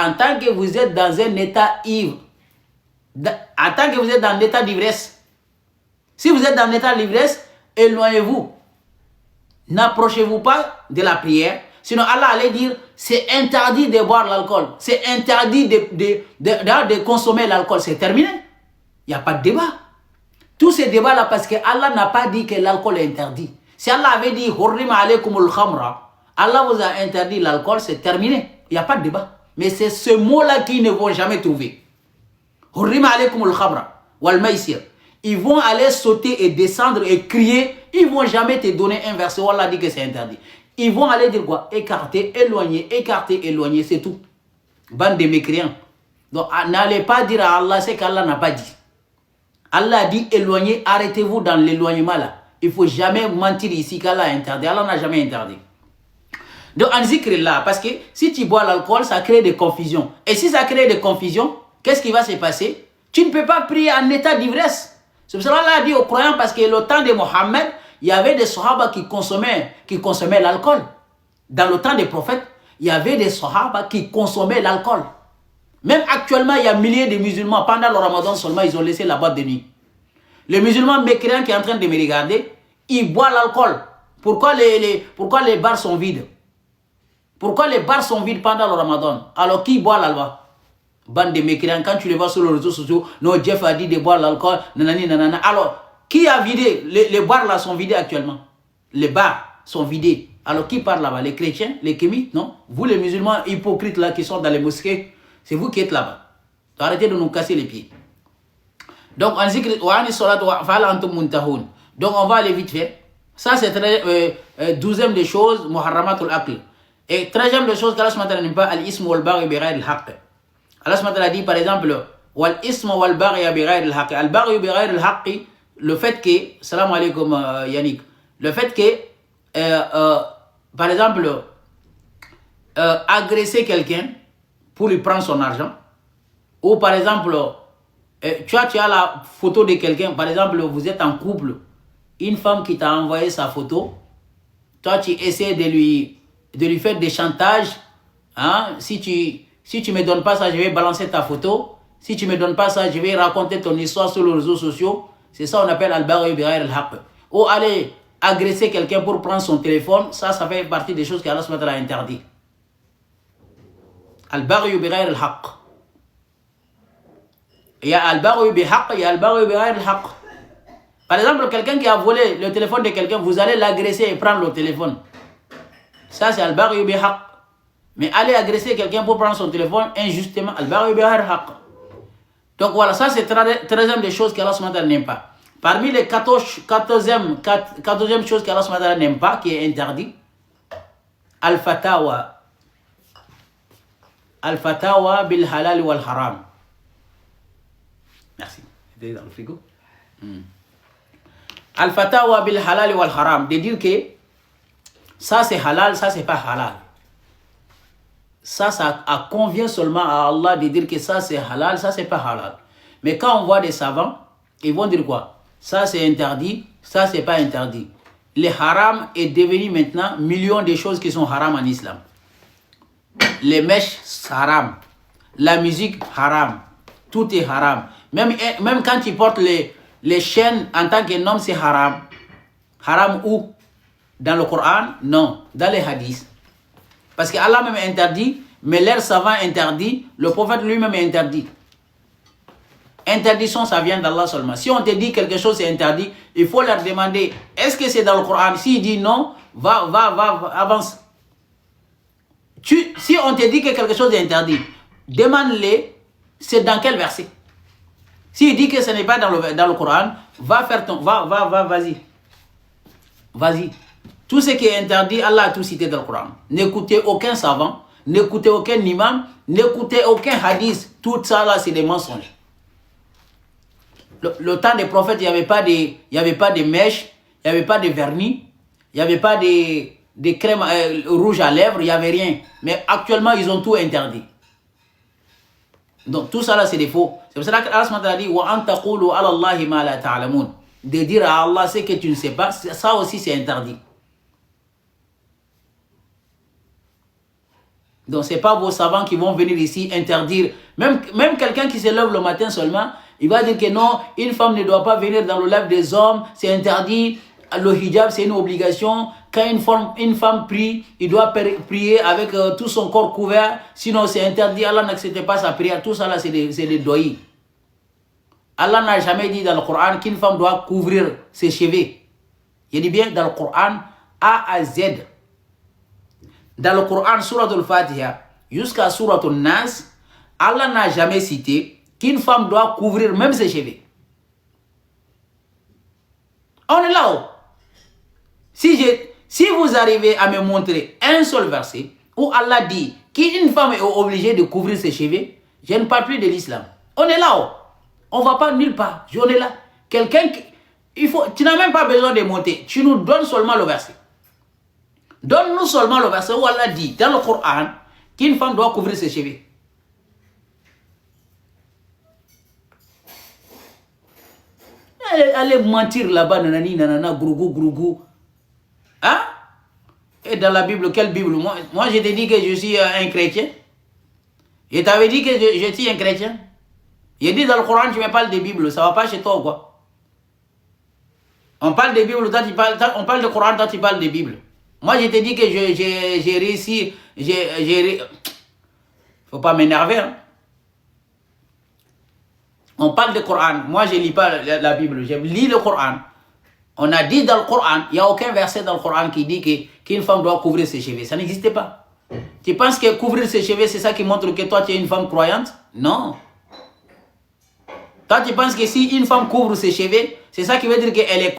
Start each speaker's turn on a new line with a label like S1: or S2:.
S1: en tant que vous êtes dans un état ivre, en tant que vous êtes dans l'état d'ivresse, si vous êtes dans l'état d'ivresse, éloignez-vous. N'approchez-vous pas de la prière. Sinon, Allah allait dire, c'est interdit de boire l'alcool. C'est interdit de consommer l'alcool. C'est terminé. Il n'y a pas de débat. Tous ces débats-là, parce que Allah n'a pas dit que l'alcool est interdit. Si Allah avait dit, Hurrima alaykumul khamra, Allah vous a interdit l'alcool, c'est terminé. Il n'y a pas de débat. Mais c'est ce mot-là qu'ils ne vont jamais trouver. Hurrima alaykumul khamra wal maïsir. Ils vont aller sauter et descendre et crier. Ils ne vont jamais te donner un verset où Allah dit que c'est interdit. Ils vont aller dire quoi? Écarter, éloigner, c'est tout. Bande de mécréants. Donc, n'allez pas dire à Allah ce qu'Allah n'a pas dit. Allah a dit éloignez, arrêtez-vous dans l'éloignement là. Il ne faut jamais mentir ici qu'Allah a interdit. Allah n'a jamais interdit. Donc, en zikr là, parce que si tu bois l'alcool, ça crée des confusions. Et si ça crée des confusions, qu'est-ce qui va se passer? Tu ne peux pas prier en état d'ivresse. C'est pour ça qu'Allah a dit aux croyants, parce que le temps de Mohammed, il y avait des sahaba qui consommaient l'alcool. Dans le temps des prophètes, il y avait des sahaba qui consommaient l'alcool. Même actuellement, il y a milliers de musulmans, pendant le ramadan seulement, ils ont laissé la boîte de nuit. Le musulman mécréant qui est en train de me regarder, il boit l'alcool. Pourquoi les bars sont vides? Pourquoi les bars sont vides pendant le ramadan? Alors qui boit l'alcool? Bande de mécréants, quand tu les vois sur les réseaux sociaux, non, Jeff a dit de boire l'alcool, nanani, nanana. Alors, qui a vidé? Les bars là sont vidés actuellement. Les bars sont vidés. Alors, qui parle là-bas? Les chrétiens, les kémites, non? Vous les musulmans hypocrites là qui sont dans les mosquées, c'est vous qui êtes là-bas. Arrêtez de nous casser les pieds. Donc, donc on va aller vite fait. Ça, c'est 12e des choses, muharramatul aql. Et 13e des choses qu'Allah subhanahu wa ta'ala n'aime pas, al-ism wal-baghi bighayri al-haqq. Allah subhanahu wa ta'ala dit par exemple, wal-ism wal-baghi bighayri al-haqq. Al-baghi bighayri al-haqq, le fait que, salam alaikum Yannick, le fait que, par exemple, agresser quelqu'un pour lui prendre son argent, ou par exemple, tu as la photo de quelqu'un, par exemple, vous êtes en couple, une femme qui t'a envoyé sa photo, toi tu essaies de lui faire des chantages, hein? Si tu me donnes pas ça, je vais balancer ta photo, si tu me donnes pas ça, je vais raconter ton histoire sur les réseaux sociaux, c'est ça on appelle al-baghi bighayri al-haqq. Ou aller agresser quelqu'un pour prendre son téléphone, ça fait partie des choses qu'Allah subhanahu wa ta'ala a interdit. Al-baghi bighayri al-haqq. Il y a al-baghi bihaqq, il y a al-baghi bighayri al-haqq. Par exemple, quelqu'un qui a volé le téléphone de quelqu'un, vous allez l'agresser et prendre le téléphone. Ça, c'est al-baghi bihaqq. Mais aller agresser quelqu'un pour prendre son téléphone, injustement, al-baghi bighayri al-haqq. Donc voilà, ça c'est 13e des choses qu'Allah subhanahu wa ta'ala n'aime pas. Parmi les 14e choses qu'Allah subhanahu wa ta'ala n'aime pas, qui est interdit, al-fatawa. Al-fatawa bil halal wal haram. Merci. C'était dans le frigo. Al-fatawa bil halal wal haram. De dire que ça c'est halal, ça c'est pas halal. Ça convient seulement à Allah de dire que ça c'est halal, ça c'est pas halal. Mais quand on voit des savants, ils vont dire quoi? Ça c'est interdit, ça c'est pas interdit. Le haram est devenu maintenant millions de choses qui sont haram en islam. Les mèches, haram. La musique, haram. Tout est haram. Même quand tu portes les chaînes en tant qu'un homme, c'est haram. Haram où? Dans le Coran? Non. Dans les hadiths. Parce qu'Allah même interdit, mais l'air savant interdit, le prophète lui-même interdit. Interdiction, ça vient d'Allah seulement. Si on te dit quelque chose c'est interdit, il faut leur demander, est-ce que c'est dans le Coran? S'il dit non, va, avance. Si on te dit que quelque chose est interdit, demande-les, c'est dans quel verset? S'il dit que ce n'est pas dans le Coran, va faire ton... vas-y. Vas-y. Tout ce qui est interdit, Allah a tout cité dans le Coran. N'écoutez aucun savant, n'écoutez aucun imam, n'écoutez aucun hadith. Tout ça là, c'est des mensonges. Le temps des prophètes, il n'y avait pas de mèches, il n'y avait pas de vernis, il n'y avait pas de crème rouge à lèvres, il n'y avait rien. Mais actuellement, ils ont tout interdit. Donc tout ça là, c'est des faux. C'est pour ça qu'Allah dit wa an taqulu ala Allahi ma la ta'lamun. De dire à Allah ce que tu ne sais pas, ça aussi c'est interdit. Donc, ce n'est pas vos savants qui vont venir ici interdire. Même quelqu'un qui se lève le matin seulement, il va dire que non, une femme ne doit pas venir dans le lave des hommes, c'est interdit. Le hijab, c'est une obligation. Quand une femme prie, il doit prier avec tout son corps couvert. Sinon, c'est interdit. Allah n'accepte pas sa prière. Tout ça, là, c'est des doigts. Allah n'a jamais dit dans le Coran qu'une femme doit couvrir ses cheveux. Il dit bien dans le Coran, A à Z. Dans le Coran, Surat al-Fatiha, jusqu'à Surat al-Nas, Allah n'a jamais cité qu'une femme doit couvrir même ses cheveux. On est là-haut. Si vous arrivez à me montrer un seul verset où Allah dit qu'une femme est obligée de couvrir ses cheveux, je ne parle plus de l'islam. On est là-haut. On ne va pas nulle part. On est là. Quelqu'un qui... tu n'as même pas besoin de monter. Tu nous donnes seulement le verset. Donne-nous seulement le verset où Allah dit dans le Coran qu'une femme doit couvrir ses cheveux. Allez mentir là-bas, nanani, nanana, grougou, grougou. Hein? Et dans la Bible, quelle Bible? Moi, je t'ai dit que je suis un chrétien. Je t'avais dit que je suis un chrétien. J'ai dit dans le Coran, tu me parles de Bible. Ça ne va pas chez toi ou quoi? On parle de Bible, on parle de Coran, toi tu parles de Bible. Moi, je t'ai dit que j'ai réussi. Faut pas m'énerver. Hein? On parle de Coran. Moi, je ne lis pas la Bible. Je lis le Coran. On a dit dans le Coran, il n'y a aucun verset dans le Coran qui dit qu'une femme doit couvrir ses cheveux. Ça n'existe pas. Tu penses que couvrir ses cheveux, c'est ça qui montre que toi, tu es une femme croyante? Non. Toi, tu penses que si une femme couvre ses cheveux, c'est ça qui veut dire qu'elle est